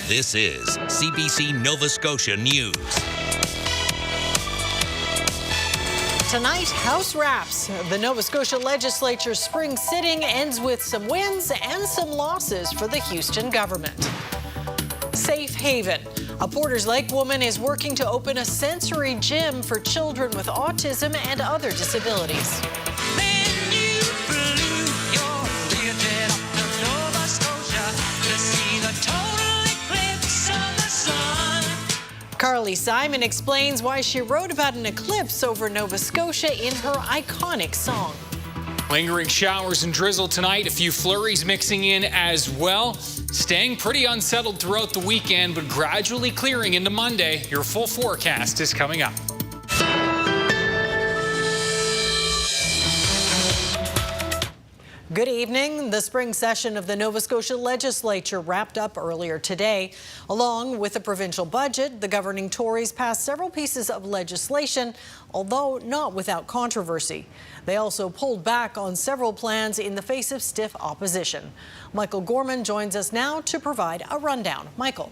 This is CBC Nova Scotia News. Tonight, House wraps. The Nova Scotia Legislature's spring sitting ends with some wins and some losses for the Houston government. Safe Haven. A Porters Lake woman is working to open a sensory gym for children with autism and other disabilities. Carly Simon explains why she wrote about an eclipse over Nova Scotia in her iconic song. Lingering showers and drizzle tonight, a few flurries mixing in as well. Staying pretty unsettled throughout the weekend, but gradually clearing into Monday. Your full forecast is coming up. Good evening. The spring session of the Nova Scotia Legislature wrapped up earlier today. Along with the provincial budget, the governing Tories passed several pieces of legislation, although not without controversy. They also pulled back on several plans in the face of stiff opposition. Michael Gorman joins us now to provide a rundown. Michael.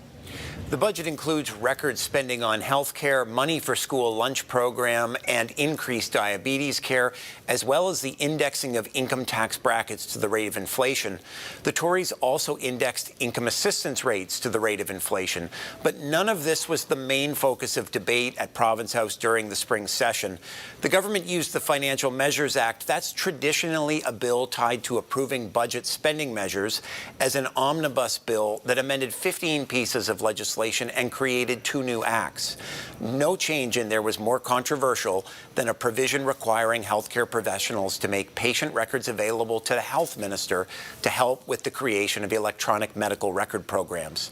The budget includes record spending on health care, money for school lunch program, and increased diabetes care, as well as the indexing of income tax brackets to the rate of inflation. The Tories also indexed income assistance rates to the rate of inflation. But none of this was the main focus of debate at Province House during the spring session. The government used the Financial Measures Act, that's traditionally a bill tied to approving budget spending measures, as an omnibus bill that amended 15 pieces of legislation and created 2 new acts. No change in there was more controversial than a provision requiring healthcare professionals to make patient records available to the health minister to help with the creation of electronic medical record programs.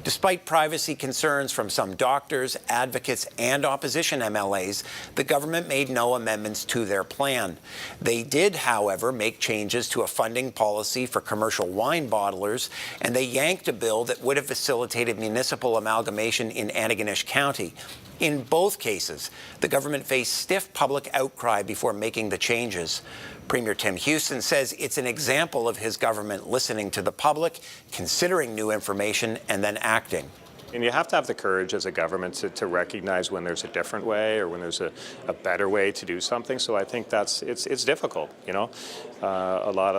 Despite privacy concerns from some doctors, advocates, and opposition MLAs, the government made no amendments to their plan. They did, however, make changes to a funding policy for commercial wine bottlers, and they yanked a bill that would have facilitated municipal amalgamation in Antigonish County. In both cases, the government faced stiff public outcry before making the changes. Premier Tim Houston says it's an example of his government listening to the public, considering new information, and then acting. And you have to have the courage as a government to recognize when there's a different way or when there's a better way to do something. So I think it's difficult. You know, a lot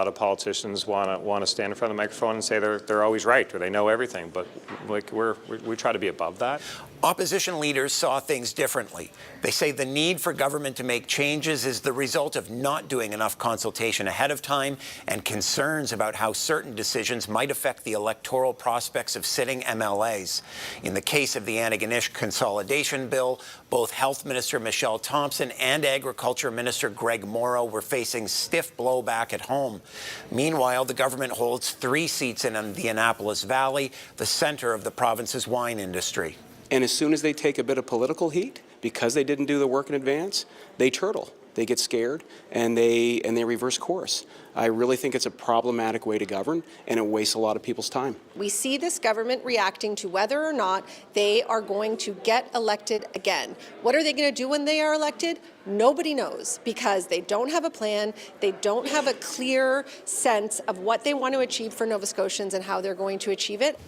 of politicians want to stand in front of the microphone and say they're always right or they know everything. But like we try to be above that. Opposition leaders saw things differently. They say the need for government to make changes is the result of not doing enough consultation ahead of time and concerns about how certain decisions might affect the electoral prospects of sitting MLAs. In the case of the Antigonish Consolidation Bill, both Health Minister Michelle Thompson and Agriculture Minister Greg Morrow were facing stiff blowback at home. Meanwhile, the government holds 3 seats in the Annapolis Valley, the center of the province's wine industry. And as soon as they take a bit of political heat, because they didn't do the work in advance, they turtle. They get scared and they reverse course. I really think it's a problematic way to govern, and it wastes a lot of people's time. We see this government reacting to whether or not they are going to get elected again. What are they going to do when they are elected? Nobody knows, because they don't have a plan. They don't have a clear sense of what they want to achieve for Nova Scotians and how they're going to achieve it.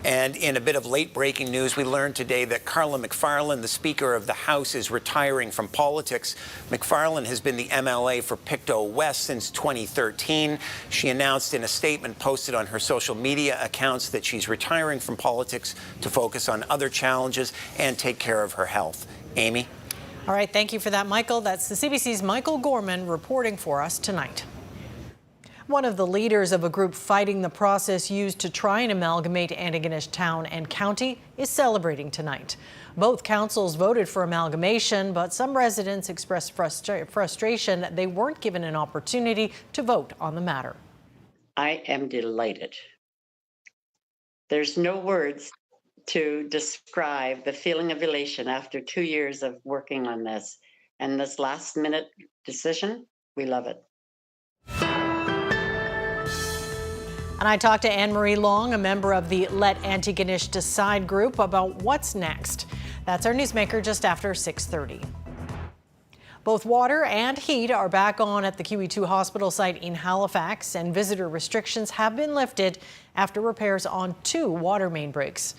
And in a bit of late-breaking news, we learned today that Carla McFarlane, the Speaker of the House, is retiring from politics. McFarlane has been the MLA for Pictou West since 2013. She announced in a statement posted on her social media accounts that she's retiring from politics to focus on other challenges and take care of her health. Amy? All right, thank you for that, Michael. That's the CBC's Michael Gorman reporting for us tonight. One of the leaders of a group fighting the process used to try and amalgamate Antigonish Town and County is celebrating tonight. Both councils voted for amalgamation, but some residents expressed frustration that they weren't given an opportunity to vote on the matter. I am delighted. There's no words to describe the feeling of elation after 2 years of working on this. And this last minute decision, we love it. And I talked to Anne-Marie Long, a member of the Let Antigonish Decide group, about what's next. That's our newsmaker just after 6:30. Both water and heat are back on at the QE2 hospital site in Halifax, and visitor restrictions have been lifted after repairs on 2 water main breaks.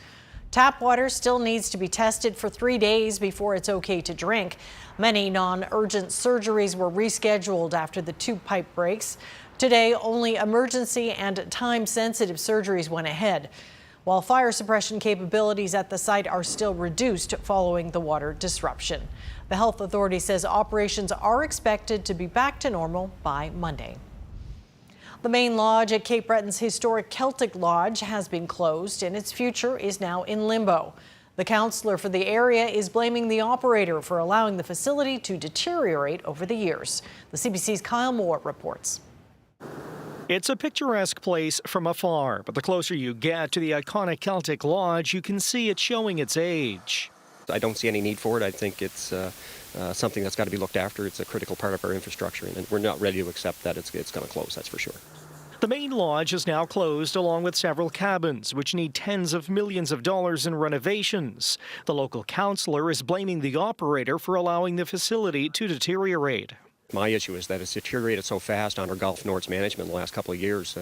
Tap water still needs to be tested for 3 days before it's okay to drink. Many non-urgent surgeries were rescheduled after the 2 pipe breaks. Today, only emergency and time-sensitive surgeries went ahead, while fire suppression capabilities at the site are still reduced following the water disruption. The health authority says operations are expected to be back to normal by Monday. The main lodge at Cape Breton's historic Celtic Lodge has been closed, and its future is now in limbo. The councillor for the area is blaming the operator for allowing the facility to deteriorate over the years. The CBC's Kyle Moore reports. It's a picturesque place from afar, but the closer you get to the iconic Celtic Lodge, you can see it showing its age. I don't see any need for it. I think it's something that's got to be looked after. It's a critical part of our infrastructure, and we're not ready to accept that it's going to close, that's for sure. The main lodge is now closed, along with several cabins, which need tens of millions of dollars in renovations. The local councillor is blaming the operator for allowing the facility to deteriorate. My issue is that it's deteriorated so fast under Gulf North's management in the last couple of years.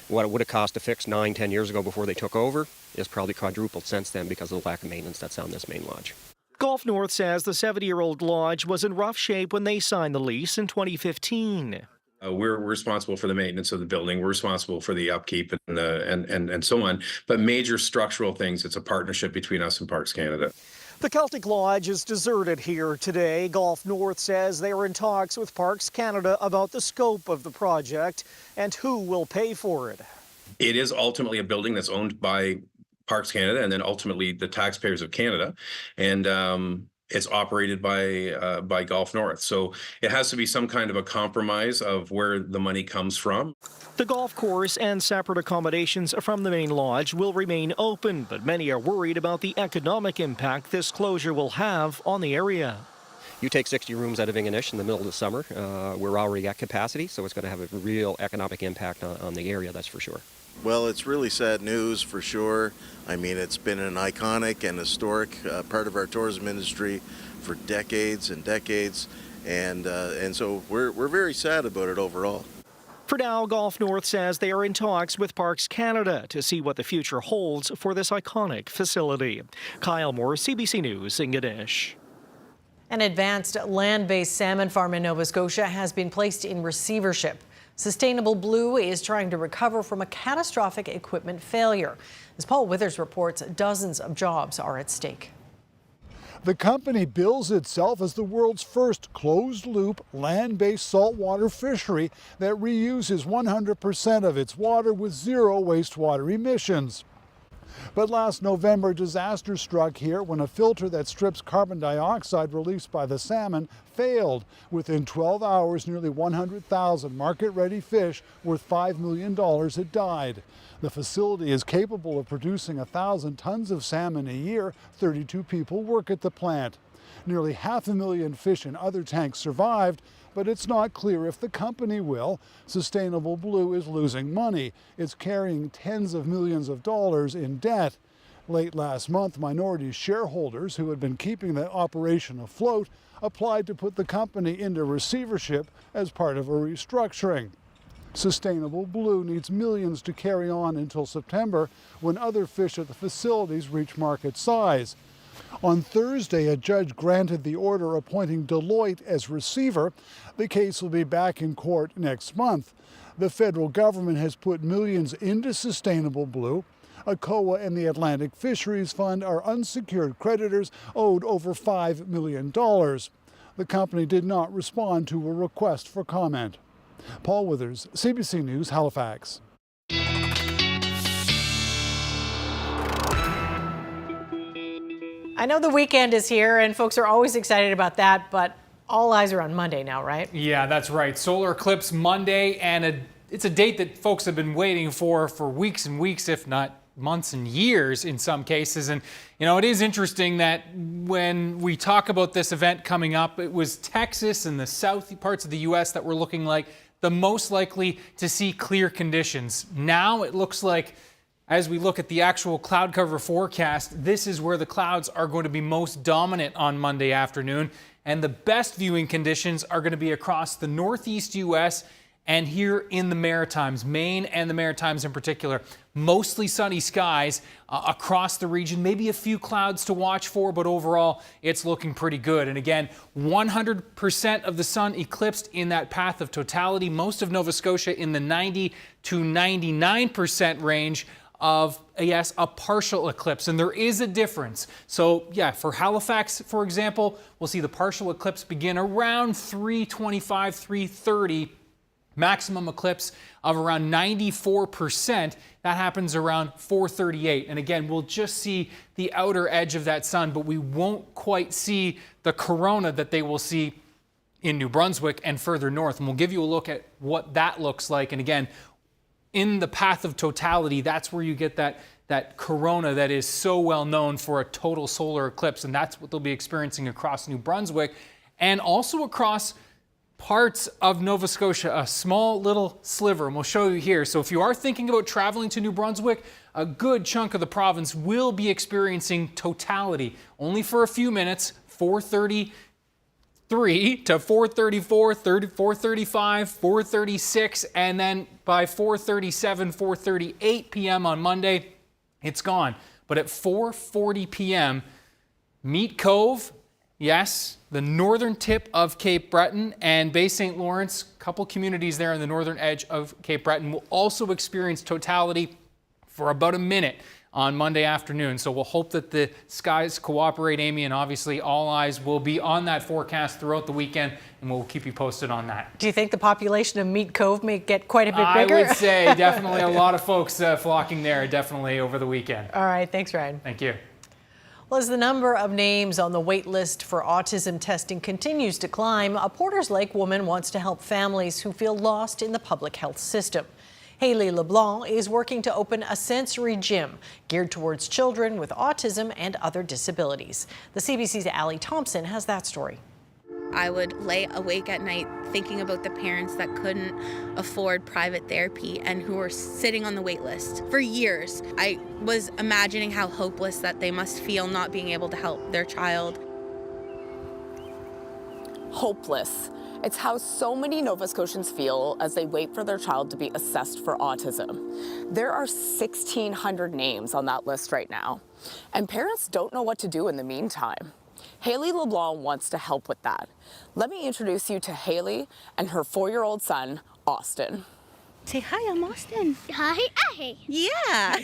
What it would have cost to fix 9-10 years ago before they took over is probably quadrupled since then because of the lack of maintenance that's on this main lodge. Gulf North says the 70-year-old lodge was in rough shape when they signed the lease in 2015. We're responsible for the maintenance of the building. We're responsible for the upkeep and so on. But major structural things, it's a partnership between us and Parks Canada. The Celtic Lodge is deserted here today. Gulf North says they are in talks with Parks Canada about the scope of the project and who will pay for it. It is ultimately a building that's owned by Parks Canada and then ultimately the taxpayers of Canada. And it's operated by Gulf North. So it has to be some kind of a compromise of where the money comes from. The golf course and separate accommodations from the main lodge will remain open, but many are worried about the economic impact this closure will have on the area. You take 60 rooms out of Ingonish in the middle of the summer. We're already at capacity, so it's going to have a real economic impact on the area, that's for sure. Well, it's really sad news for sure. I mean, it's been an iconic and historic part of our tourism industry for decades and decades, and so we're very sad about it overall. For now, Gulf North says they are in talks with Parks Canada to see what the future holds for this iconic facility. Kyle Moore, CBC News, Ingonish. An advanced land-based salmon farm in Nova Scotia has been placed in receivership. Sustainable Blue is trying to recover from a catastrophic equipment failure. As Paul Withers reports, dozens of jobs are at stake. The company bills itself as the world's first closed-loop, land-based saltwater fishery that reuses 100% of its water with zero wastewater emissions. But last November, disaster struck here when a filter that strips carbon dioxide released by the salmon failed. Within 12 hours, nearly 100,000 market-ready fish worth $5 million had died. The facility is capable of producing 1,000 tons of salmon a year. 32 people work at the plant. Nearly 500,000 fish in other tanks survived, but it's not clear if the company will. Sustainable Blue is losing money. It's carrying tens of millions of dollars in debt. Late last month, minority shareholders who had been keeping the operation afloat applied to put the company into receivership as part of a restructuring. Sustainable Blue needs millions to carry on until September, when other fish at the facilities reach market size. On Thursday, a judge granted the order appointing Deloitte as receiver. The case will be back in court next month. The federal government has put millions into Sustainable Blue. ACOA and the Atlantic Fisheries Fund are unsecured creditors owed over $5 million. The company did not respond to a request for comment. Paul Withers, CBC News, Halifax. I know the weekend is here and folks are always excited about that, but all eyes are on Monday now, right? Yeah, that's right. Solar eclipse Monday, and it's a date that folks have been waiting for weeks and weeks, if not months and years in some cases. And, you know, it is interesting that when we talk about this event coming up, it was Texas and the south parts of the U.S. that were looking like the most likely to see clear conditions. Now it looks like As we look at the actual cloud cover forecast, this is where the clouds are going to be most dominant on Monday afternoon. And the best viewing conditions are going to be across the northeast U.S. and here in the Maritimes, Maine and the Maritimes in particular. Mostly sunny skies across the region, maybe a few clouds to watch for, but overall it's looking pretty good. And again, 100% of the sun eclipsed in that path of totality. Most of Nova Scotia in the 90 to 99% range of, yes, a partial eclipse. And there is a difference. So yeah, for Halifax, for example, we'll see the partial eclipse begin around 3:25, 3:30. Maximum eclipse of around 94%. That happens around 4:38. And again, we'll just see the outer edge of that sun, but we won't quite see the corona that they will see in New Brunswick and further north. And we'll give you a look at what that looks like. And again, in the path of totality, that's where you get that corona that is so well known for a total solar eclipse. And that's what they'll be experiencing across New Brunswick and also across parts of Nova Scotia, a small little sliver, and we'll show you here. So if you are thinking about traveling to New Brunswick, a good chunk of the province will be experiencing totality, only for a few minutes, 4:33 to 4:34, 4:35, 4:36, and then by 4:37, 4:38 p.m. on Monday, it's gone. But at 4:40 p.m., Meat Cove, yes, the northern tip of Cape Breton and Bay St. Lawrence, a couple communities there on the northern edge of Cape Breton, will also experience totality for about a minute on Monday afternoon. So we'll hope that the skies cooperate, Amy, and obviously all eyes will be on that forecast throughout the weekend, and we'll keep you posted on that. Do you think the population of Meat Cove may get quite a bit bigger? I would say definitely a lot of folks flocking there definitely over the weekend. All right, thanks, Ryan. Thank you. Well, as the number of names on the wait list for autism testing continues to climb, a Porters Lake woman wants to help families who feel lost in the public health system. Haley LeBlanc is working to open a sensory gym geared towards children with autism and other disabilities. The CBC's Allie Thompson has that story. I would lay awake at night thinking about the parents that couldn't afford private therapy and who were sitting on the wait list for years. I was imagining how hopeless that they must feel not being able to help their child. Hopeless. It's how so many Nova Scotians feel as they wait for their child to be assessed for autism. There are 1,600 names on that list right now, and parents don't know what to do in the meantime. Haley LeBlanc wants to help with that. Let me introduce you to Haley and her 4-year-old son, Austin. Say hi, I'm Austin. Hi. Yeah.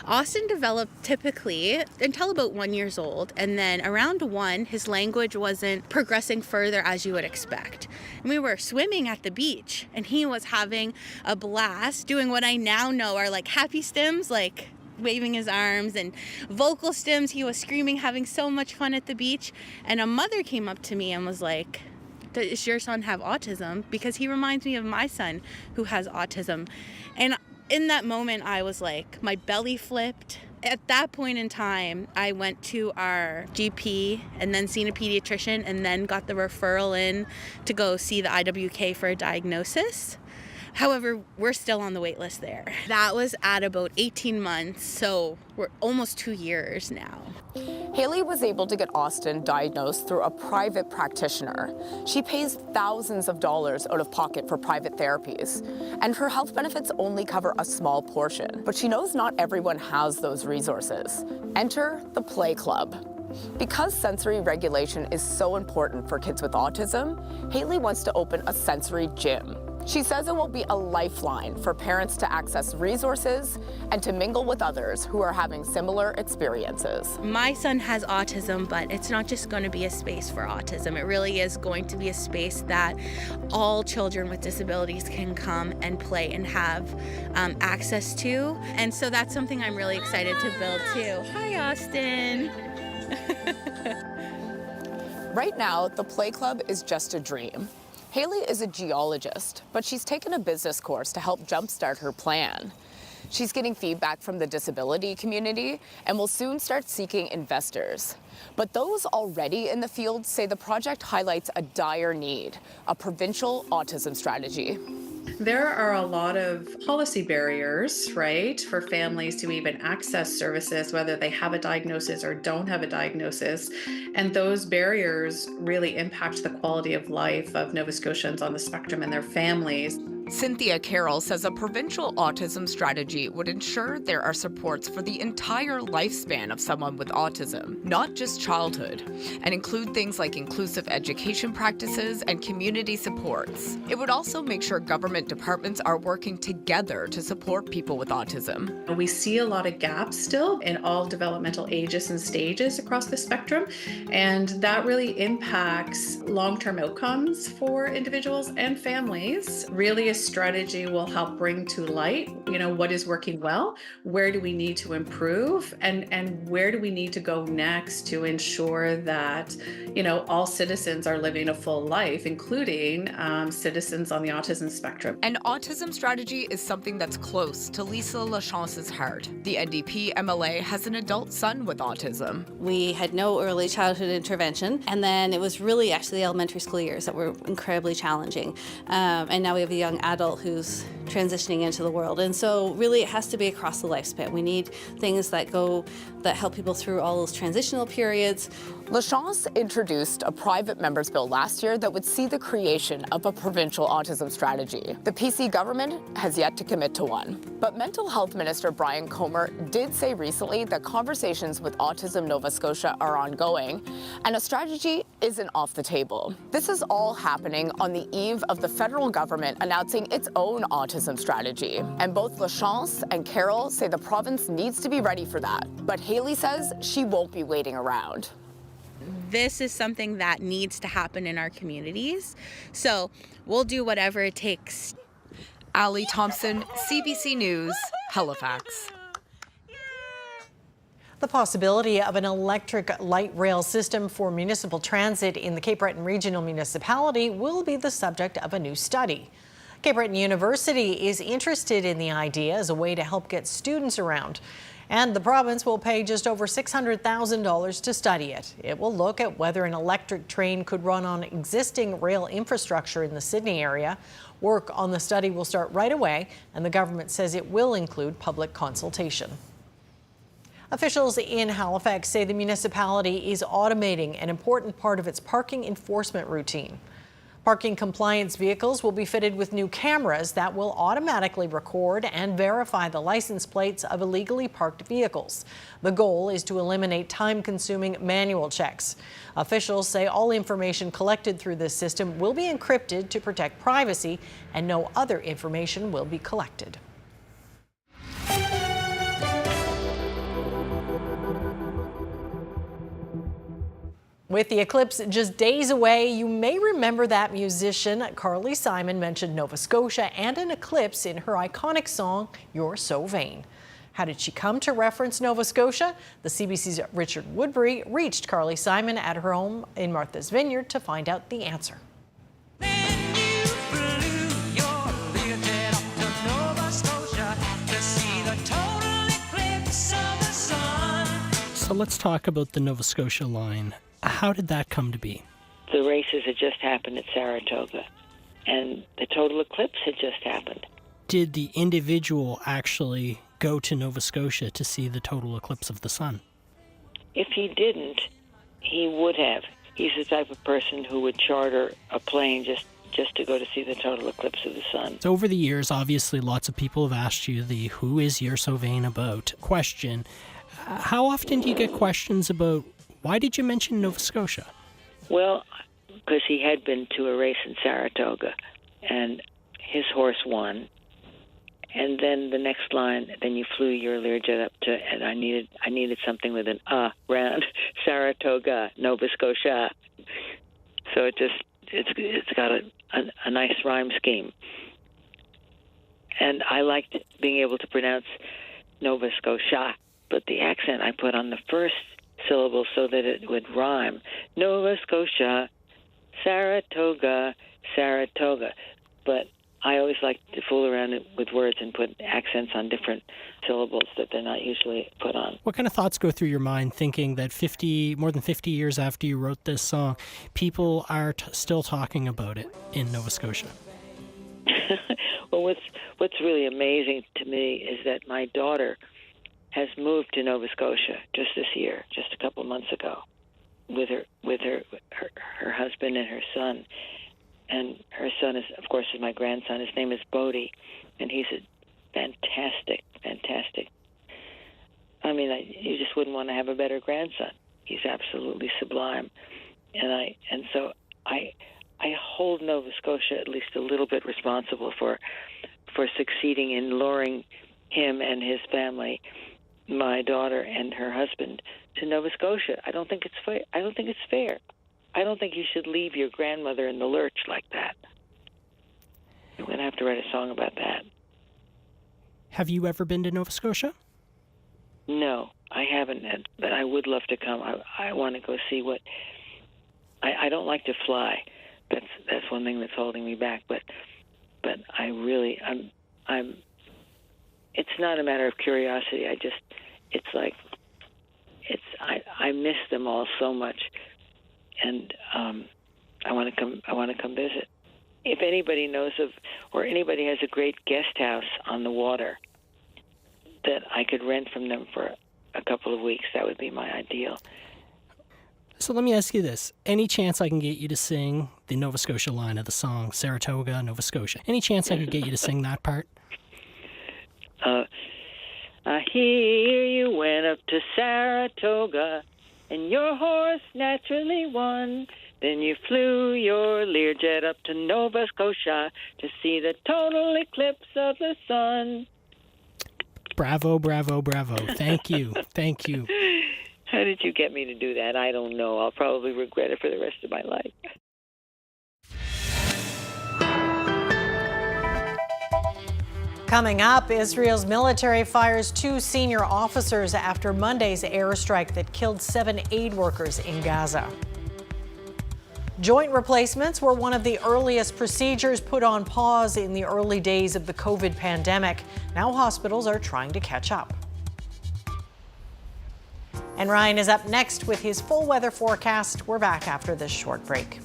Austin developed typically until about 1 year old, and then around 1, his language wasn't progressing further as you would expect. And we were swimming at the beach, and he was having a blast doing what I now know are like happy stims, like waving his arms, and vocal stims. He was screaming, having so much fun at the beach. And a mother came up to me and was like, does your son have autism? Because he reminds me of my son who has autism. And in that moment, I was like, my belly flipped. At that point in time, I went to our GP and then seen a pediatrician and then got the referral in to go see the IWK for a diagnosis. However, we're still on the wait list there. That was at about 18 months, so we're almost 2 years now. Haley was able to get Austin diagnosed through a private practitioner. She pays thousands of dollars out of pocket for private therapies, and her health benefits only cover a small portion. But she knows not everyone has those resources. Enter the Play Club. Because sensory regulation is so important for kids with autism, Haley wants to open a sensory gym. She says it will be a lifeline for parents to access resources and to mingle with others who are having similar experiences. My son has autism, but it's not just going to be a space for autism. It really is going to be a space that all children with disabilities can come and play and have access to. And so that's something I'm really excited to build too. Hi, Austin. Right now, the Play Club is just a dream. Haley is a geologist, but she's taken a business course to help jumpstart her plan. She's getting feedback from the disability community and will soon start seeking investors. But those already in the field say the project highlights a dire need, a provincial autism strategy. There are a lot of policy barriers, right, for families to even access services, whether they have a diagnosis or don't have a diagnosis. And those barriers really impact the quality of life of Nova Scotians on the spectrum and their families. Cynthia Carroll says a provincial autism strategy would ensure there are supports for the entire lifespan of someone with autism, not just childhood, and include things like inclusive education practices and community supports. It would also make sure government departments are working together to support people with autism. We see a lot of gaps still in all developmental ages and stages across the spectrum, and that really impacts long-term outcomes for individuals and families. Really, a strategy will help bring to light, what is working well, where do we need to improve, and where do we need to go next to ensure that, all citizens are living a full life, including citizens on the autism spectrum. An autism strategy is something that's close to Lisa Lachance's heart. The NDP MLA has an adult son with autism. We had no early childhood intervention, and then it was really actually the elementary school years that were incredibly challenging. And now we have a young adult who's transitioning into the world. And so really it has to be across the lifespan. We need things that help people through all those transitional periods. Lachance introduced a private member's bill last year that would see the creation of a provincial autism strategy. The PC government has yet to commit to one. But Mental Health Minister Brian Comer did say recently that conversations with Autism Nova Scotia are ongoing, and a strategy isn't off the table. This is all happening on the eve of the federal government announcing its own autism strategy. And both Lachance and Carroll say the province needs to be ready for that. But Haley says she won't be waiting around. This is something that needs to happen in our communities. So we'll do whatever it takes. Ali Thompson, CBC News, Halifax. The possibility of an electric light rail system for municipal transit in the Cape Breton Regional Municipality will be the subject of a new study. Cape Breton University is interested in the idea as a way to help get students around. And the province will pay just over $600,000 to study it. It will look at whether an electric train could run on existing rail infrastructure in the Sydney area. Work on the study will start right away, and the government says it will include public consultation. Officials in Halifax say the municipality is automating an important part of its parking enforcement routine. Parking compliance vehicles will be fitted with new cameras that will automatically record and verify the license plates of illegally parked vehicles. The goal is to eliminate time-consuming manual checks. Officials say all information collected through this system will be encrypted to protect privacy, and no other information will be collected. With the eclipse just days away, you may remember that musician Carly Simon mentioned Nova Scotia and an eclipse in her iconic song, You're So Vain. How did she come to reference Nova Scotia? The CBC's Richard Woodbury reached Carly Simon at her home in Martha's Vineyard to find out the answer. So let's talk about the Nova Scotia line. How did that come to be? The races had just happened at Saratoga, and the total eclipse had just happened. Did the individual actually go to Nova Scotia to see the total eclipse of the sun? If he didn't, he would have. He's the type of person who would charter a plane just to go to see the total eclipse of the sun. So over the years, obviously, lots of people have asked you the "who is You're So Vain about" question. How often do you get questions about why did you mention Nova Scotia? Well, because he had been to a race in Saratoga, and his horse won. And then the next line, then you flew your Learjet up to, and I needed something with an round Saratoga, Nova Scotia. So it's got a nice rhyme scheme. And I liked being able to pronounce Nova Scotia, but the accent I put on the first syllable so that it would rhyme. Nova Scotia, Saratoga, Saratoga. But I always like to fool around with words and put accents on different syllables that they're not usually put on. What kind of thoughts go through your mind thinking that more than 50 years after you wrote this song, people are still talking about it in Nova Scotia? Well, what's really amazing to me is that my daughter has moved to Nova Scotia just this year, just a couple of months ago, with her husband and her son. And her son is, of course, is my grandson. His name is Bodhi, and he's a fantastic. I mean, you just wouldn't want to have a better grandson. He's absolutely sublime, and so I hold Nova Scotia at least a little bit responsible for succeeding in luring him and his family, my daughter and her husband, to Nova Scotia. I don't think it's fair. I don't think you should leave your grandmother in the lurch like that. I'm going to have to write a song about that. Have you ever been to Nova Scotia? No, I haven't, but I would love to come. I want to go see what. I don't like to fly. That's one thing that's holding me back. But I really I'm. It's not a matter of curiosity. I miss them all so much, and I want to come visit. If anybody knows of, or anybody has a great guest house on the water that I could rent from them for a couple of weeks, that would be my ideal. So let me ask you this. Any chance I can get you to sing the Nova Scotia line of the song, Saratoga, Nova Scotia? Any chance I could get you to sing that part? I hear you went up to Saratoga, and your horse naturally won. Then you flew your Learjet up to Nova Scotia to see the total eclipse of the sun. Bravo, bravo, bravo. Thank you. Thank you. How did you get me to do that? I don't know. I'll probably regret it for the rest of my life. Coming up, Israel's military fires 2 senior officers after Monday's airstrike that killed 7 aid workers in Gaza. Joint replacements were one of the earliest procedures put on pause in the early days of the COVID pandemic. Now hospitals are trying to catch up. And Ryan is up next with his full weather forecast. We're back after this short break.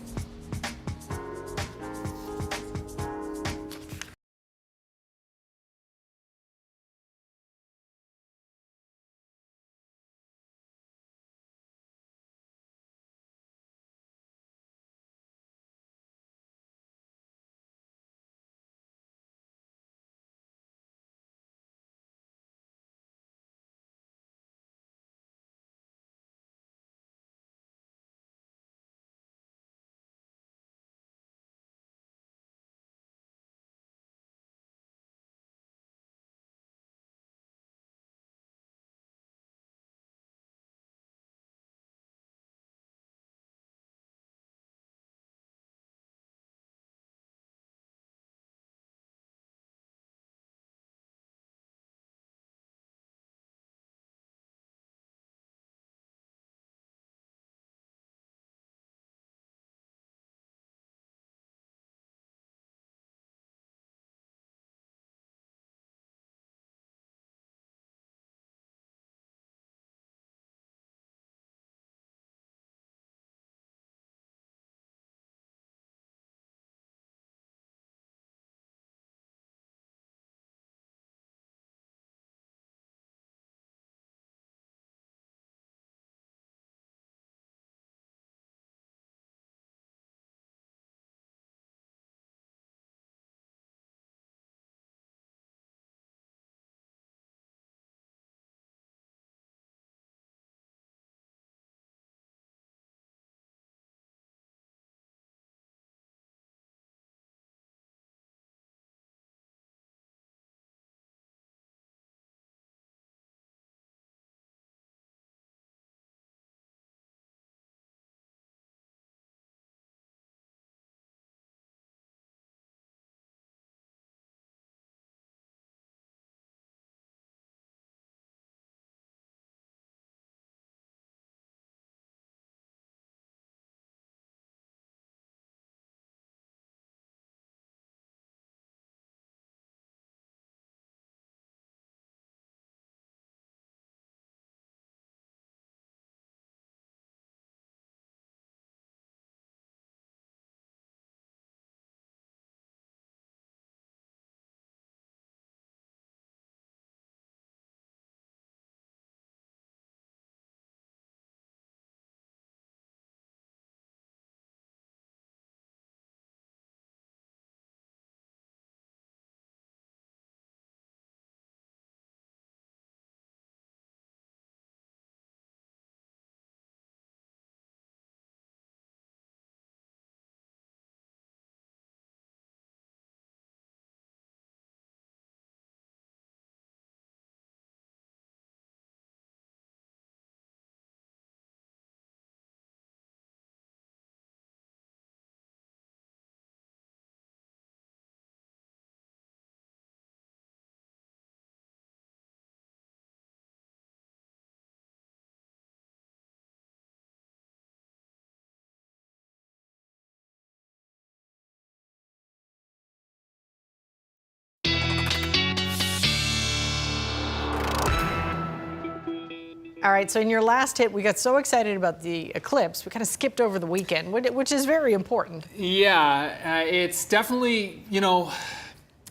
All right, so in your last hit, we got so excited about the eclipse, we kind of skipped over the weekend, which is very important. Yeah, it's definitely,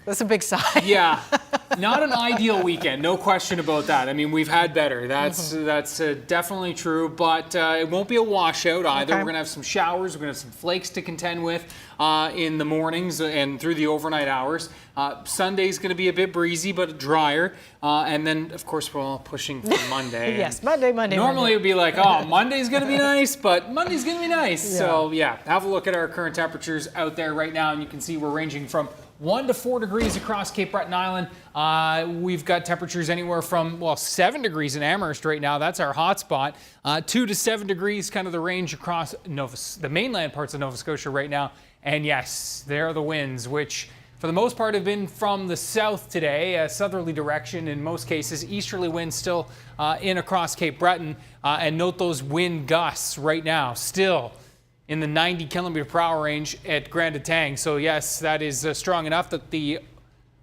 That's a big sigh. Yeah, not an ideal weekend, no question about that. I mean, we've had better. That's definitely true, but it won't be a washout either. Okay. We're going to have some showers. We're going to have some flakes to contend with in the mornings and through the overnight hours. Sunday's going to be a bit breezy, but drier. And then, of course, we're all pushing for Monday. Yes, Monday. Normally it would be like, oh, Monday's going to be nice, but Monday's going to be nice. Yeah. So, yeah, have a look at our current temperatures out there right now, and you can see we're ranging from 1 to 4 degrees across Cape Breton Island. We've got temperatures anywhere from, 7 degrees in Amherst right now. That's our hot spot. 2 to 7 degrees, kind of the range across the mainland parts of Nova Scotia right now. And yes, there are the winds, which for the most part have been from the south today, a southerly direction in most cases. Easterly winds still in across Cape Breton. And note those wind gusts right now, still in the 90 kilometer per hour range at Grand Etang. So yes, that is strong enough that the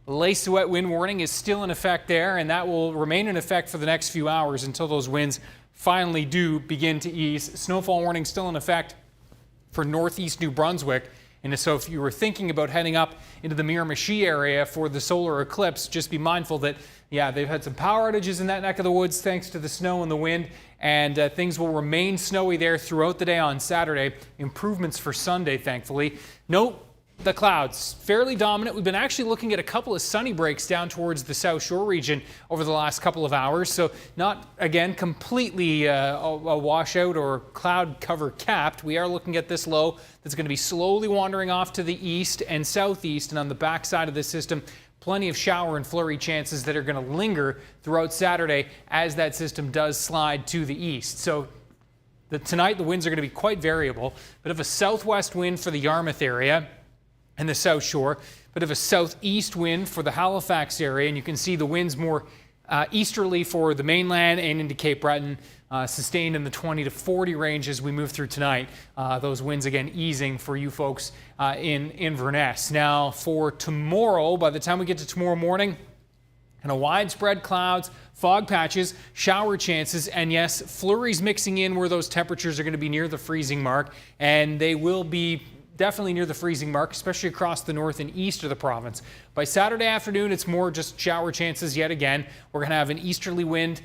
lace wet wind warning is still in effect there, and that will remain in effect for the next few hours until those winds finally do begin to ease. Snowfall warning still in effect for northeast New Brunswick. And so if you were thinking about heading up into the Miramichi area for the solar eclipse, just be mindful that, they've had some power outages in that neck of the woods thanks to the snow and the wind, and things will remain snowy there throughout the day on Saturday. Improvements for Sunday, thankfully. Note the clouds, fairly dominant. We've been actually looking at a couple of sunny breaks down towards the South Shore region over the last couple of hours. So not, again, completely a washout or cloud cover capped. We are looking at this low that's going to be slowly wandering off to the east and southeast. And on the backside of this system, plenty of shower and flurry chances that are going to linger throughout Saturday as that system does slide to the east. So tonight the winds are going to be quite variable. Bit of a southwest wind for the Yarmouth area and the South Shore, bit of a southeast wind for the Halifax area, and you can see the winds more easterly for the mainland and into Cape Breton, sustained in the 20 to 40 range as we move through tonight. Those winds again easing for you folks in Inverness. Now for tomorrow, by the time we get to tomorrow morning, kind of widespread clouds, fog patches, shower chances, and yes, flurries mixing in where those temperatures are going to be near the freezing mark, and they will be definitely near the freezing mark, especially across the north and east of the province. By Saturday afternoon, it's more just shower chances yet again. We're going to have an easterly wind,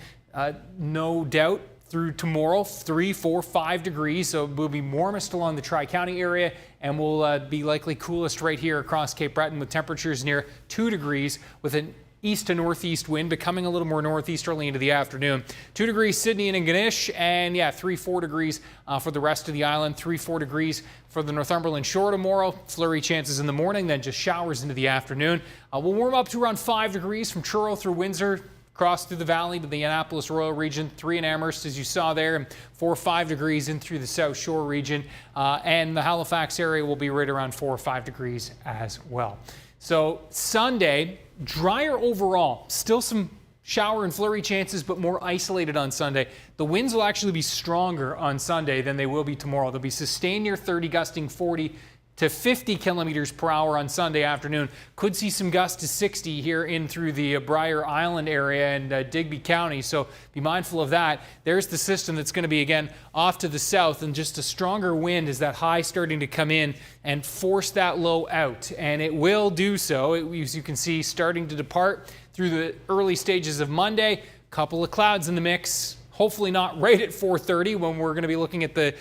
no doubt, through tomorrow, 3, 4, 5 degrees. So we'll be warmest along the Tri-County area, and we'll be likely coolest right here across Cape Breton with temperatures near 2 degrees with an east to northeast wind becoming a little more northeasterly into the afternoon. 2 degrees Sydney and Ingonish, and 3, 4 degrees for the rest of the island. 3, 4 degrees for the Northumberland Shore tomorrow. Flurry chances in the morning, then just showers into the afternoon. We'll warm up to around 5 degrees from Truro through Windsor, across through the valley to the Annapolis Royal region, 3 in Amherst as you saw there, and 4 or 5 degrees in through the South Shore region. And the Halifax area will be right around 4 or 5 degrees as well. So Sunday, drier overall, still some shower and flurry chances, but more isolated on Sunday. The winds will actually be stronger on Sunday than they will be tomorrow. They'll be sustained near 30, gusting 40 to 50 kilometers per hour on Sunday afternoon. Could see some gusts to 60 here in through the Briar Island area and Digby County, so be mindful of that. There's the system that's going to be, again, off to the south, and just a stronger wind as that high starting to come in and force that low out. And it will do so, as you can see, starting to depart through the early stages of Monday. Couple of clouds in the mix, hopefully not right at 4:30 when we're going to be looking at the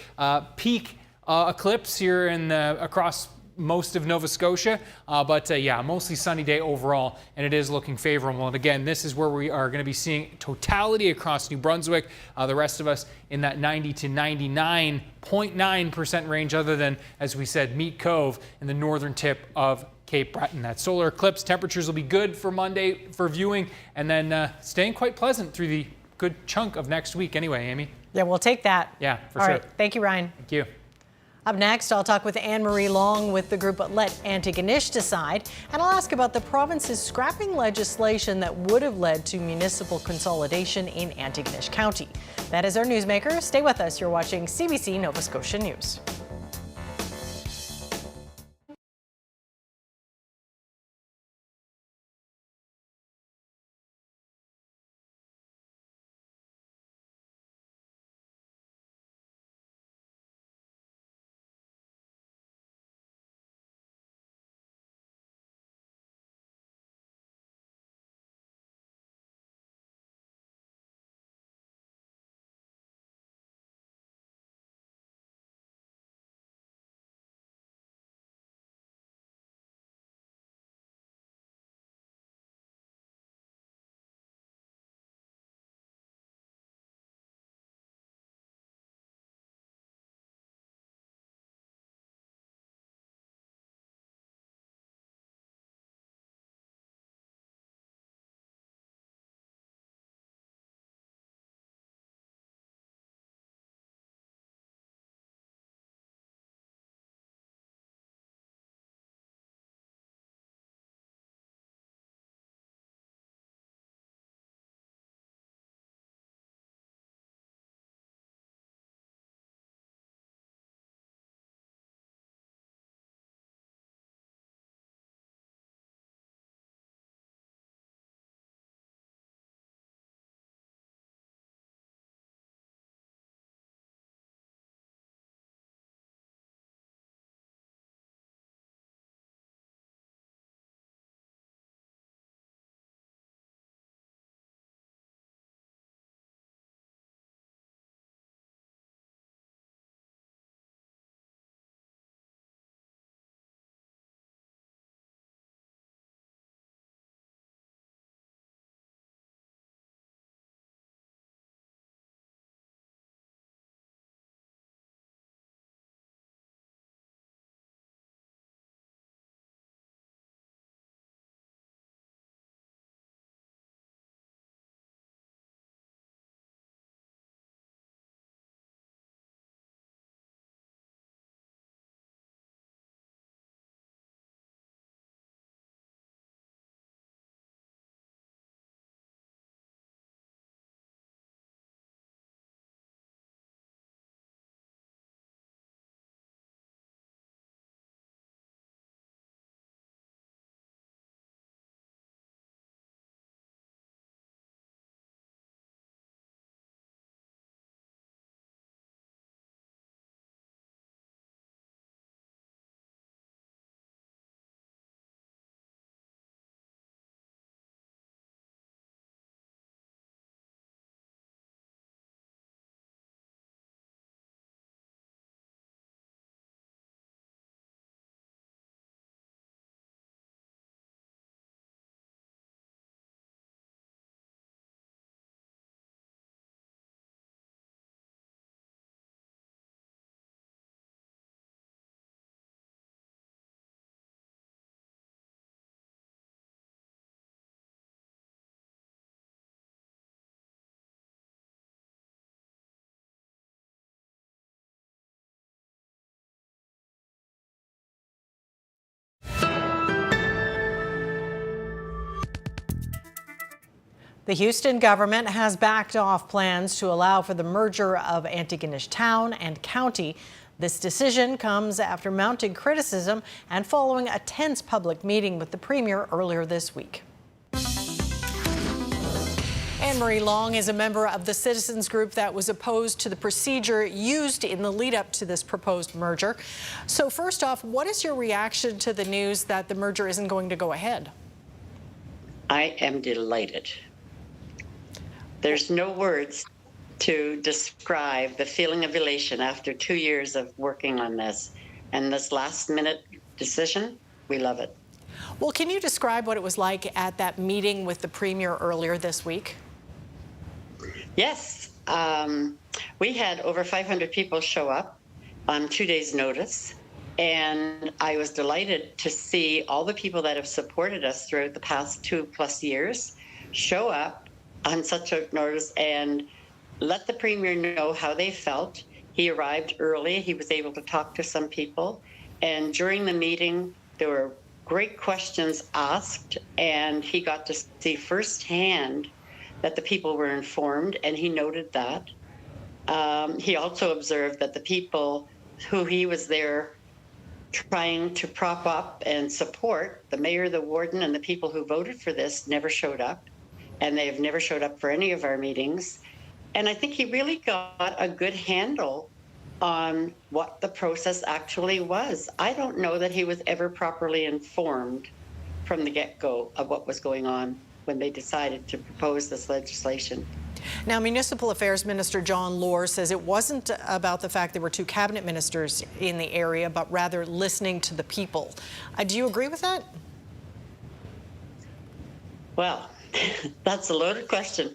peak eclipse here in across most of Nova Scotia, but mostly sunny day overall, and it is looking favorable. And again, this is where we are going to be seeing totality across New Brunswick. The rest of us in that 90 to 99.9% range, other than, as we said, Meat Cove in the northern tip of Cape Breton. That solar eclipse temperatures will be good for Monday for viewing, and then staying quite pleasant through the good chunk of next week anyway, Amy. Yeah, we'll take that. Yeah, for All sure. right. Thank you, Ryan. Thank you. Up next, I'll talk with Anne-Marie Long with the group Let Antigonish Decide, and I'll ask about the province's scrapping legislation that would have led to municipal consolidation in Antigonish County. That is our newsmaker. Stay with us. You're watching CBC Nova Scotia News. The Houston government has backed off plans to allow for the merger of Antigonish Town and County. This decision comes after mounting criticism and following a tense public meeting with the premier earlier this week. Anne-Marie Long is a member of the citizens group that was opposed to the procedure used in the lead up to this proposed merger. So first off, what is your reaction to the news that the merger isn't going to go ahead? I am delighted. There's no words to describe the feeling of elation after 2 years of working on this. And this last minute decision, we love it. Well, can you describe what it was like at that meeting with the premier earlier this week? Yes, we had over 500 people show up on 2 days' notice, and I was delighted to see all the people that have supported us throughout the past 2+ years show up on such a notice and let the premier know how they felt. He arrived early. He was able to talk to some people, and during the meeting, there were great questions asked, and he got to see firsthand that the people were informed, and he noted that. He also observed that the people who he was there trying to prop up and support, the mayor, the warden, and the people who voted for this never showed up, and they have never showed up for any of our meetings. And I think he really got a good handle on what the process actually was. I don't know that he was ever properly informed from the get-go of what was going on when they decided to propose this legislation. Now, Municipal Affairs Minister John Lohr says it wasn't about the fact there were 2 cabinet ministers in the area, but rather listening to the people. Do you agree with that? Well, that's a loaded question.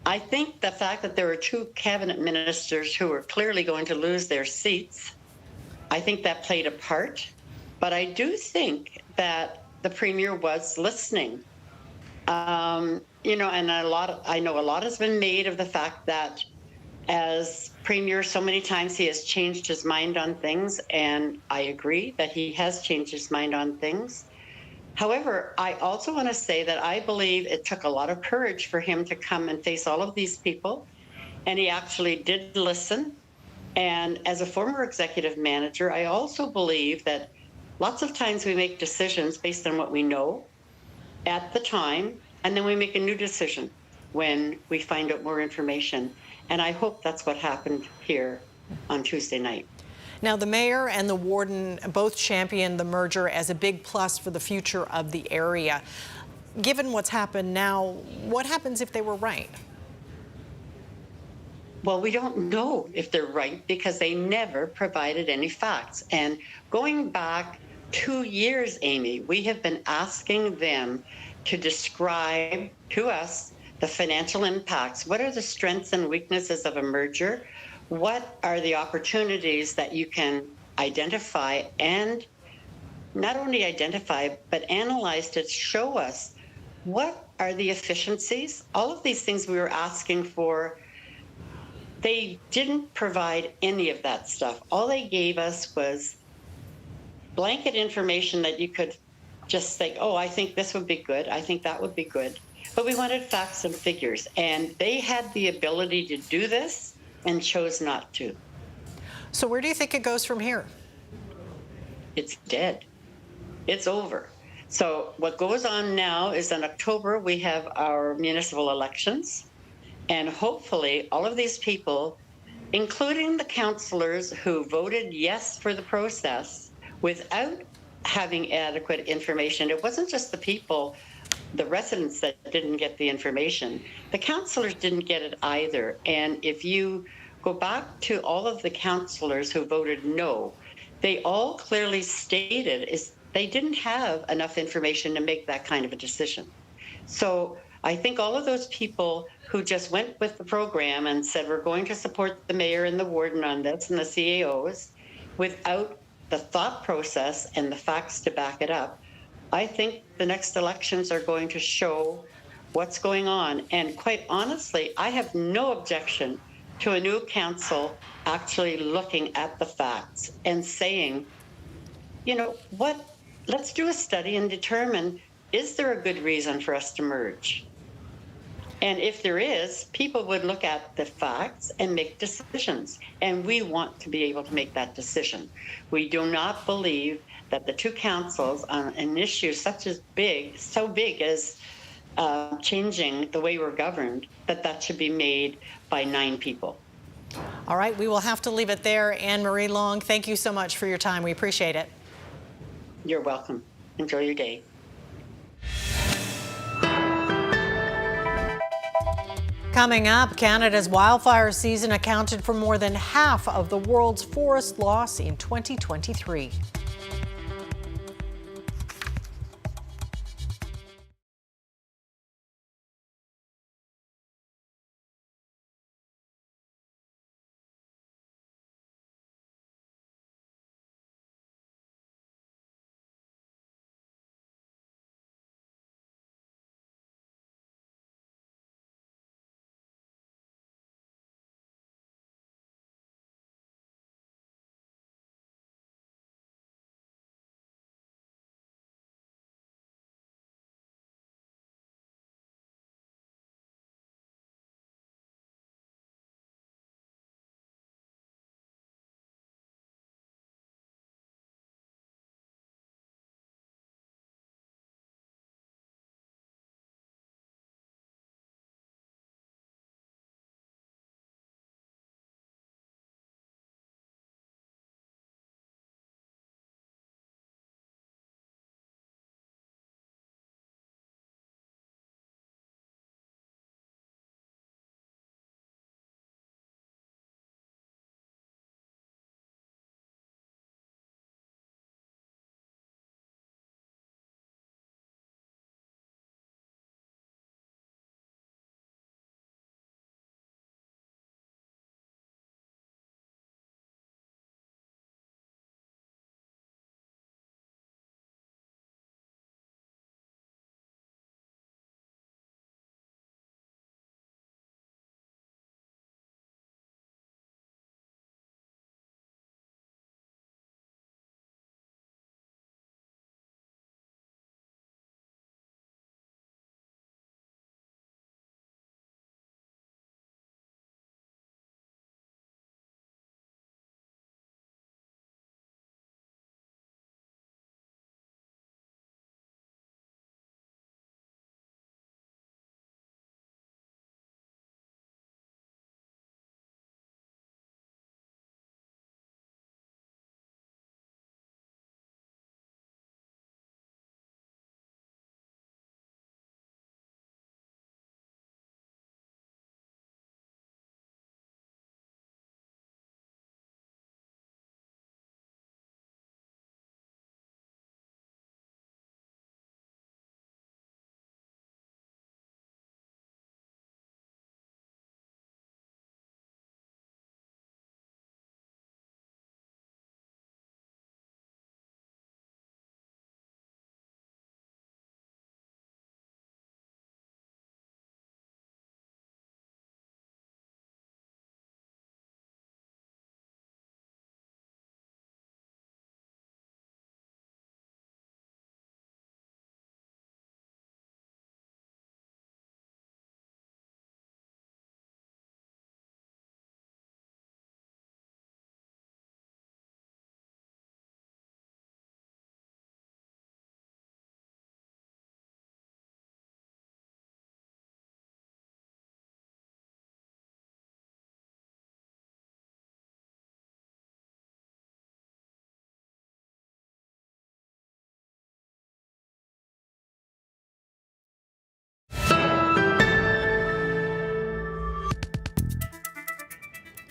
I think the fact that there were 2 cabinet ministers who were clearly going to lose their seats, I think that played a part. But I do think that the premier was listening. You know, and I know a lot has been made of the fact that as premier so many times he has changed his mind on things, and I agree that he has changed his mind on things. However, I also want to say that I believe it took a lot of courage for him to come and face all of these people, and he actually did listen. And as a former executive manager, I also believe that lots of times we make decisions based on what we know at the time, and then we make a new decision when we find out more information. And I hope that's what happened here on Tuesday night. Now, the mayor and the warden both championed the merger as a big plus for the future of the area. Given what's happened now, what happens if they were right? Well, we don't know if they're right because they never provided any facts. And going back 2 years, Amy, we have been asking them to describe to us the financial impacts. What are the strengths and weaknesses of a merger? What are the opportunities that you can identify, and not only identify, but analyze to show us what are the efficiencies? All of these things we were asking for, they didn't provide any of that stuff. All they gave us was blanket information that you could just think, oh, I think this would be good. I think that would be good. But we wanted facts and figures, and they had the ability to do this and chose not to. So where do you think it goes from here? It's dead. It's over. So what goes on now is in October, we have our municipal elections, and hopefully all of these people, including the councillors who voted yes for the process without having adequate information. It wasn't just the people, the residents that didn't get the information. The councillors didn't get it either. And if you go back to all of the councillors who voted no, they all clearly stated is they didn't have enough information to make that kind of a decision. So I think all of those people who just went with the program and said, we're going to support the mayor and the warden on this and the CAOs without the thought process and the facts to back it up, I think the next elections are going to show what's going on. And quite honestly, I have no objection to a new council actually looking at the facts and saying, you know what, let's do a study and determine, is there a good reason for us to merge? And if there is, people would look at the facts and make decisions. And we want to be able to make that decision. We do not believe that the two councils on an issue so big as changing the way we're governed, that should be made by 9 people. All right, we will have to leave it there. Anne Marie Long, thank you so much for your time. We appreciate it. You're welcome. Enjoy your day. Coming up, Canada's wildfire season accounted for more than half of the world's forest loss in 2023.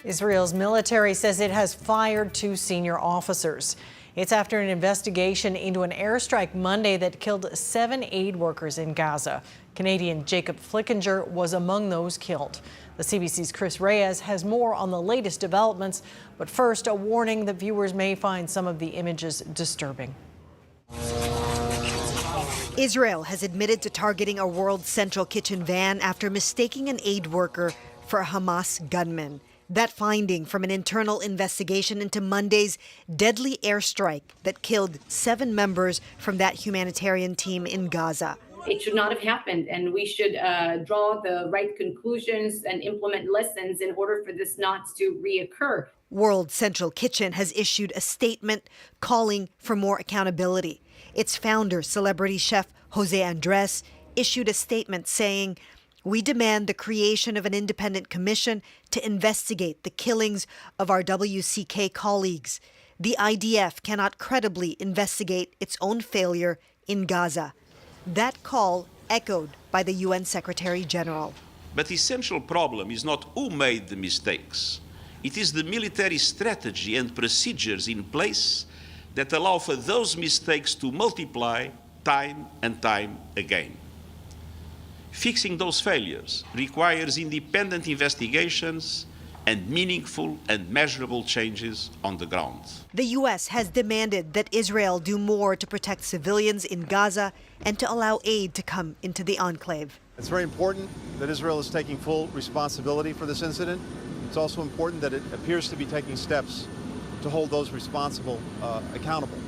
Israel's military says it has fired 2 senior officers. It's after an investigation into an airstrike Monday that killed 7 aid workers in Gaza. Canadian Jacob Flickinger was among those killed. The CBC's Chris Reyes has more on the latest developments, but first, a warning that viewers may find some of the images disturbing. Israel has admitted to targeting a World Central Kitchen van after mistaking an aid worker for a Hamas gunman. That finding from an internal investigation into Monday's deadly airstrike that killed 7 members from that humanitarian team in Gaza. It should not have happened, and we should draw the right conclusions and implement lessons in order for this not to reoccur. World Central Kitchen has issued a statement calling for more accountability. Its founder, celebrity chef Jose Andres, issued a statement saying, "We demand the creation of an independent commission to investigate the killings of our WCK colleagues. The IDF cannot credibly investigate its own failure in Gaza." That call echoed by the UN Secretary General. But the essential problem is not who made the mistakes. It is the military strategy and procedures in place that allow for those mistakes to multiply time and time again. Fixing those failures requires independent investigations and meaningful and measurable changes on the ground. The U.S. has demanded that Israel do more to protect civilians in Gaza and to allow aid to come into the enclave. It's very important that Israel is taking full responsibility for this incident. It's also important that it appears to be taking steps to hold those responsible accountable.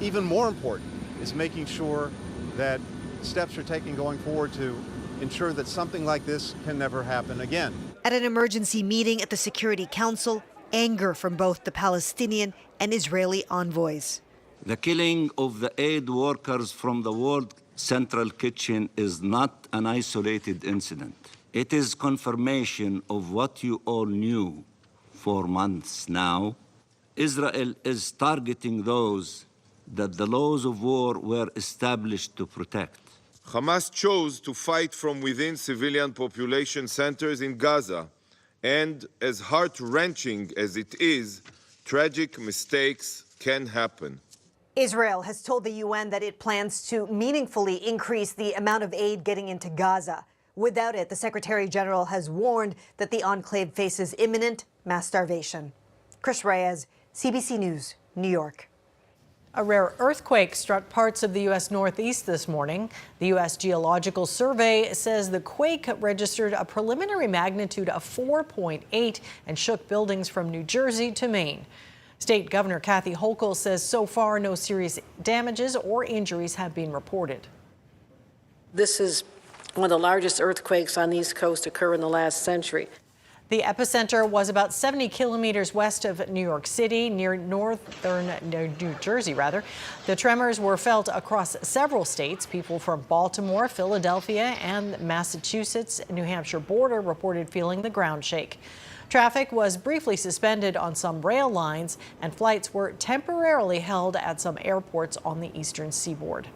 Even more important is making sure that steps are taken going forward to ensure that something like this can never happen again. At an emergency meeting at the Security Council, anger from both the Palestinian and Israeli envoys. The killing of the aid workers from the World Central Kitchen is not an isolated incident. It is confirmation of what you all knew for months now. Israel is targeting those that the laws of war were established to protect. Hamas chose to fight from within civilian population centers in Gaza, and as heart-wrenching as it is, tragic mistakes can happen. Israel has told the UN that it plans to meaningfully increase the amount of aid getting into Gaza. Without it, the Secretary General has warned that the enclave faces imminent mass starvation. Chris Reyes, CBC News, New York. A rare earthquake struck parts of the U.S. Northeast this morning. The U.S. Geological Survey says the quake registered a preliminary magnitude of 4.8 and shook buildings from New Jersey to Maine. State Governor Kathy Hochul says so far no serious damages or injuries have been reported. This is one of the largest earthquakes on the East Coast to occur in the last century. The epicenter was about 70 kilometers west of New York City, near northern New Jersey, rather. The tremors were felt across several states. People from Baltimore, Philadelphia, and Massachusetts, New Hampshire border reported feeling the ground shake. Traffic was briefly suspended on some rail lines, and flights were temporarily held at some airports on the eastern seaboard.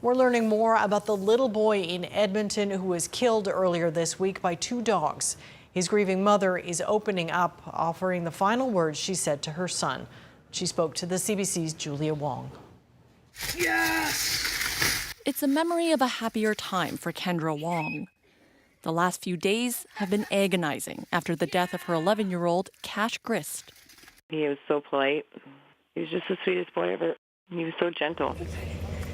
We're learning more about the little boy in Edmonton who was killed earlier this week by two dogs. His grieving mother is opening up, offering the final words she said to her son. She spoke to the CBC's Julia Wong. Yes! It's a memory of a happier time for Kendra Wong. The last few days have been agonizing after the death of her 11-year-old Cash Grist. He was so polite. He was just the sweetest boy ever. He was so gentle.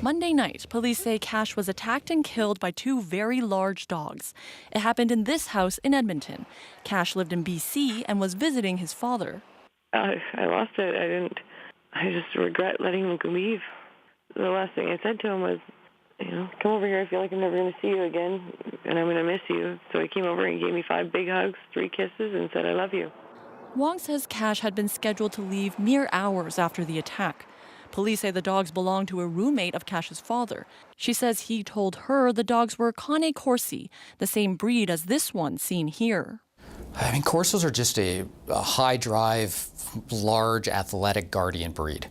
Monday night, police say Cash was attacked and killed by two very large dogs. It happened in this house in Edmonton. Cash lived in BC and was visiting his father. I lost it. I just regret letting him leave. The last thing I said to him was, come over here. I feel like I'm never going to see you again, and I'm going to miss you. So he came over and gave me 5 big hugs, 3 kisses, and said, I love you. Wong says Cash had been scheduled to leave mere hours after the attack. Police say the dogs belonged to a roommate of Cash's father. She says he told her the dogs were Cane Corsi, the same breed as this one seen here. I mean, Corsos are just a high-drive, large, athletic guardian breed.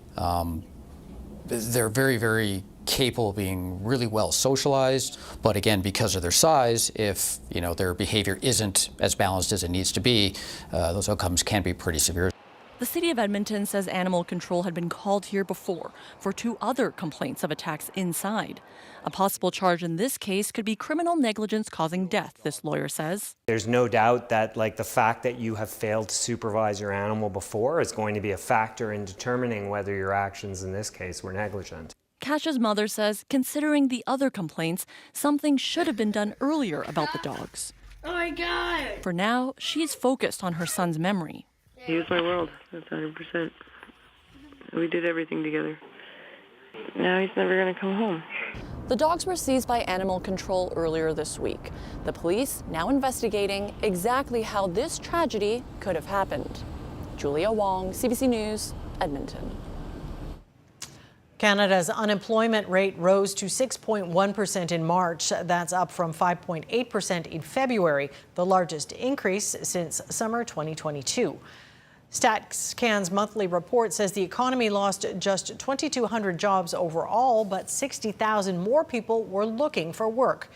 They're very, very capable of being really well socialized, but again, because of their size, if their behavior isn't as balanced as it needs to be, those outcomes can be pretty severe. The city of Edmonton says animal control had been called here before for 2 other complaints of attacks inside. A possible charge in this case could be criminal negligence causing death, this lawyer says. There's no doubt that the fact that you have failed to supervise your animal before is going to be a factor in determining whether your actions in this case were negligent. Cash's mother says, considering the other complaints, something should have been done earlier about the dogs. Oh my God! For now, she's focused on her son's memory. He was my world, that's 100%. We did everything together. Now he's never going to come home. The dogs were seized by animal control earlier this week. The police now investigating exactly how this tragedy could have happened. Julia Wong, CBC News, Edmonton. Canada's unemployment rate rose to 6.1% in March. That's up from 5.8% in February, the largest increase since summer 2022. StatsCan's monthly report says the economy lost just 2,200 jobs overall, but 60,000 more people were looking for work.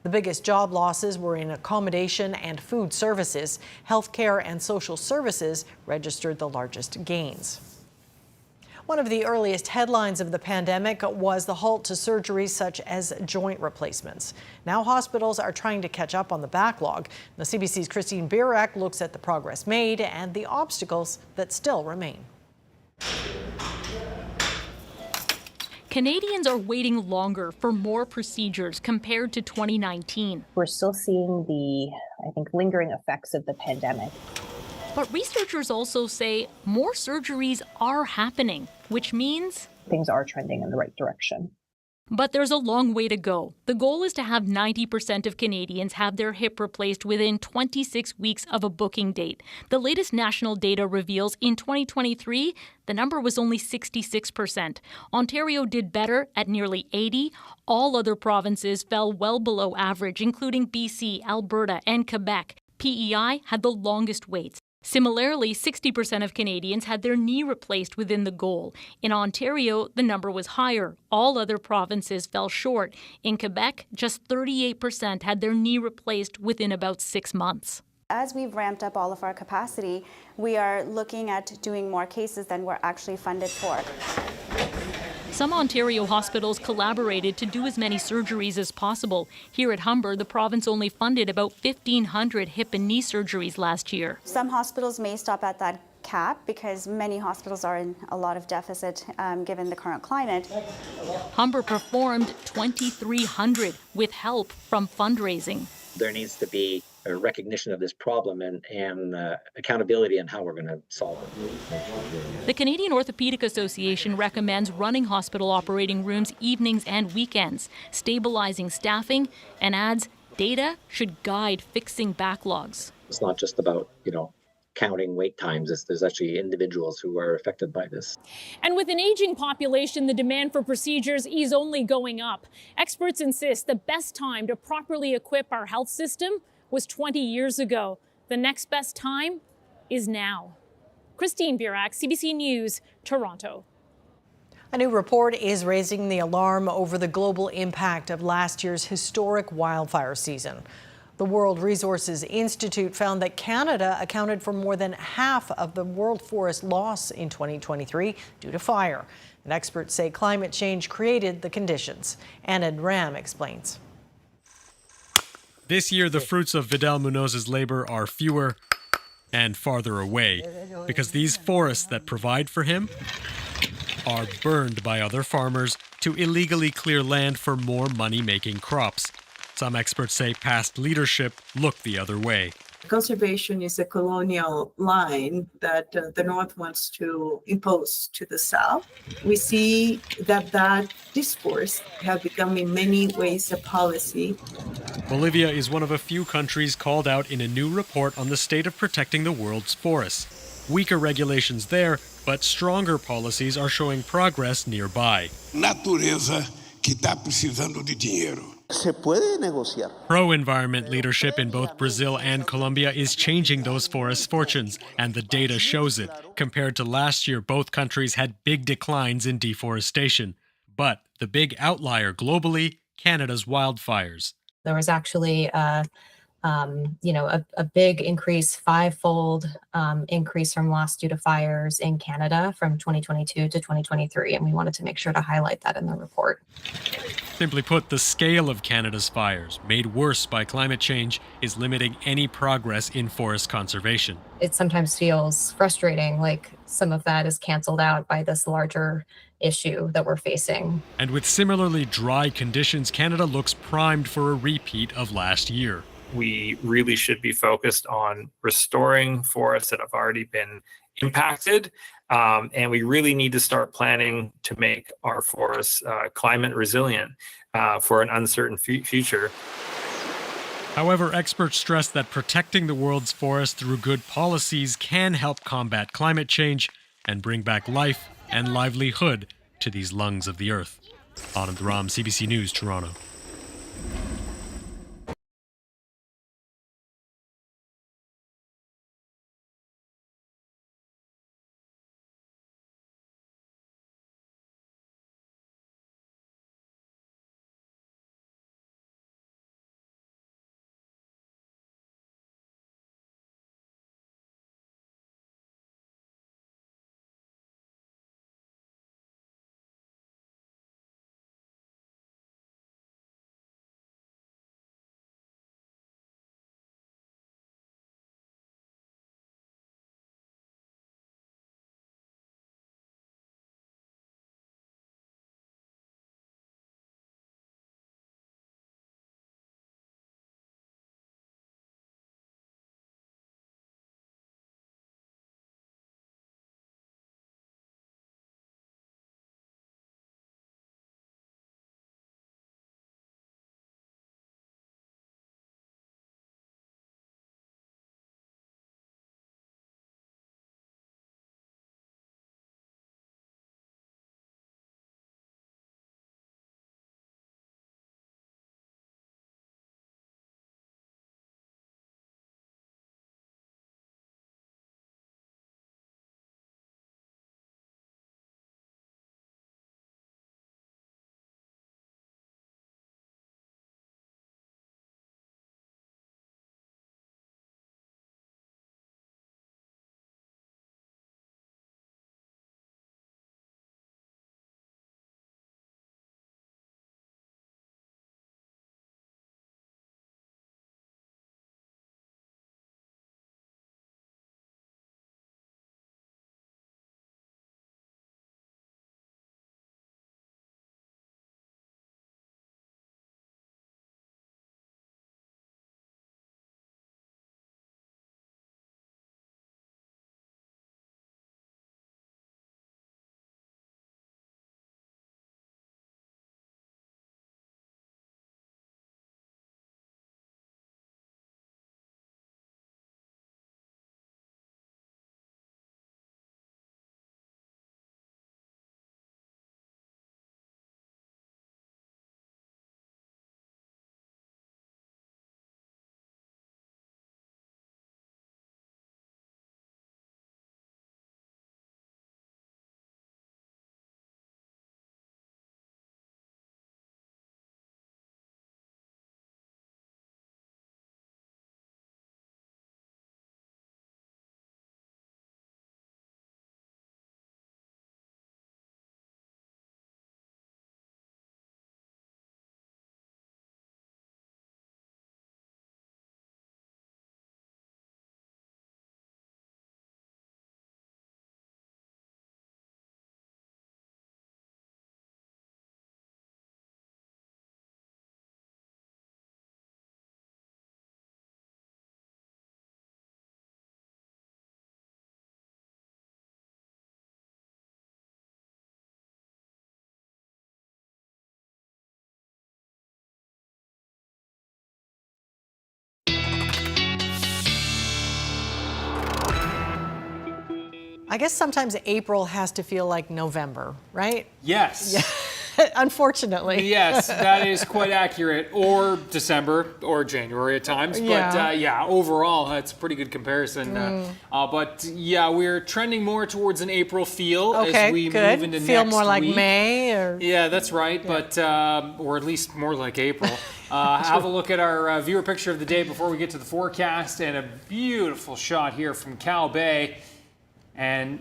The biggest job losses were in accommodation and food services. Healthcare and social services registered the largest gains. One of the earliest headlines of the pandemic was the halt to surgeries such as joint replacements. Now hospitals are trying to catch up on the backlog. The CBC's Christine Birak looks at the progress made and the obstacles that still remain. Canadians are waiting longer for more procedures compared to 2019. We're still seeing the, lingering effects of the pandemic. But researchers also say more surgeries are happening, which means things are trending in the right direction. But there's a long way to go. The goal is to have 90% of Canadians have their hip replaced within 26 weeks of a booking date. The latest national data reveals in 2023, the number was only 66%. Ontario did better at nearly 80%. All other provinces fell well below average, including BC, Alberta, and Quebec. PEI had the longest waits. Similarly, 60% of Canadians had their knee replaced within the goal. In Ontario, the number was higher. All other provinces fell short. In Quebec, just 38% had their knee replaced within about 6 months. As we've ramped up all of our capacity, we are looking at doing more cases than we're actually funded for. Some Ontario hospitals collaborated to do as many surgeries as possible. Here at Humber, the province only funded about 1,500 hip and knee surgeries last year. Some hospitals may stop at that cap because many hospitals are in a lot of deficit given the current climate. Humber performed 2,300 with help from fundraising. There needs to be a recognition of this problem and accountability on how we're going to solve it. The Canadian Orthopedic Association recommends running hospital operating rooms evenings and weekends, stabilizing staffing, and adds data should guide fixing backlogs. It's not just about, counting wait times. There's actually individuals who are affected by this. And with an aging population, the demand for procedures is only going up. Experts insist the best time to properly equip our health system was 20 years ago. The next best time is now. Christine Birak, CBC News, Toronto. A new report is raising the alarm over the global impact of last year's historic wildfire season. The World Resources Institute found that Canada accounted for more than half of the world forest loss in 2023 due to fire. And experts say climate change created the conditions. Anand Ram explains. This year, the fruits of Vidal Munoz's labor are fewer and farther away because these forests that provide for him are burned by other farmers to illegally clear land for more money-making crops. Some experts say past leadership looked the other way. Conservation is a colonial line that the North wants to impose to the South. We see that discourse have become in many ways a policy. Bolivia is one of a few countries called out in a new report on the state of protecting the world's forests. Weaker regulations there, but stronger policies are showing progress nearby. Natureza que está precisando de dinheiro. Pro-environment leadership in both Brazil and Colombia is changing those forest fortunes, and the data shows it. Compared to last year, both countries had big declines in deforestation. But the big outlier globally, Canada's wildfires. There was actually a big increase, five-fold increase from loss due to fires in Canada from 2022 to 2023, and we wanted to make sure to highlight that in the report. Simply put, the scale of Canada's fires, made worse by climate change, is limiting any progress in forest conservation. It sometimes feels frustrating, like some of that is canceled out by this larger issue that we're facing. And with similarly dry conditions, Canada looks primed for a repeat of last year. We really should be focused on restoring forests that have already been impacted. And we really need to start planning to make our forests climate resilient for an uncertain future. However, experts stress that protecting the world's forests through good policies can help combat climate change and bring back life and livelihood to these lungs of the earth. Anand Ram, CBC News, Toronto. I guess sometimes April has to feel like November, right? Yes. Yeah. Unfortunately. Yes, that is quite accurate. Or December or January at times. But yeah, overall, it's a pretty good comparison. But yeah, we're trending more towards an April feel as we move into next week. Feel more like May? Or... Yeah, that's right. Yeah. But or at least more like April. Have a look at our viewer picture of the day before we get to the forecast. And a beautiful shot here from Cow Bay. And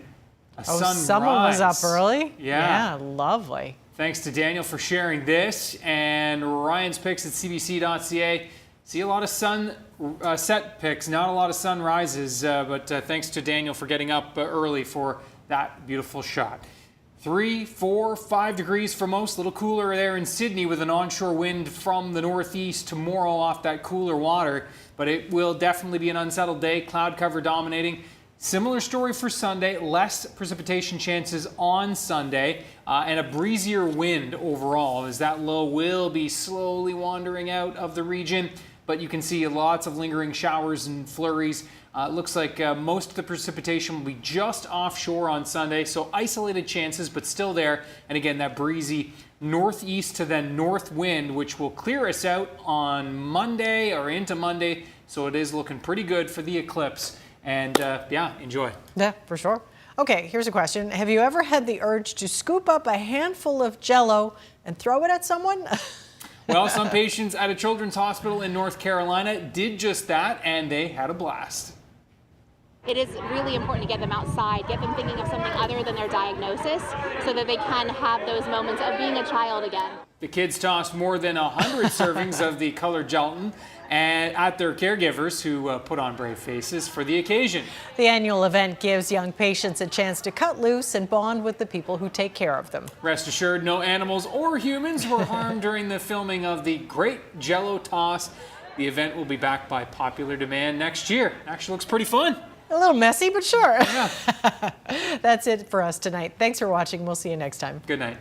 a sunrise. Someone was up early? Yeah. Yeah, lovely. Thanks to Daniel for sharing this. And Ryan's picks at cbc.ca. See a lot of sunset picks, not a lot of sunrises. But thanks to Daniel for getting up early for that beautiful shot. 3, 4, 5 degrees for most. A little cooler there in Sydney with an onshore wind from the northeast tomorrow off that cooler water. But it will definitely be an unsettled day. Cloud cover dominating. Similar story for Sunday, less precipitation chances on Sunday and a breezier wind overall, as that low will be slowly wandering out of the region. But you can see lots of lingering showers and flurries. It looks like most of the precipitation will be just offshore on Sunday, so isolated chances, but still there. And again, that breezy northeast to then north wind, which will clear us out on Monday or into Monday. So it is looking pretty good for the eclipse. And yeah, enjoy. Yeah, for sure. Okay, here's a question. Have you ever had the urge to scoop up a handful of Jell-O and throw it at someone? Well, some patients at a children's hospital in North Carolina did just that, and they had a blast. It is really important to get them outside, get them thinking of something other than their diagnosis so that they can have those moments of being a child again. The kids tossed more than 100 servings of the colored gelatin and at their caregivers, who put on brave faces for the occasion. The annual event gives young patients a chance to cut loose and bond with the people who take care of them. Rest assured, no animals or humans were harmed during the filming of the Great Jell-O Toss. The event will be backed by popular demand next year. Actually looks pretty fun. A little messy, but sure. Yeah. That's it for us tonight. Thanks for watching. We'll see you next time. Good night.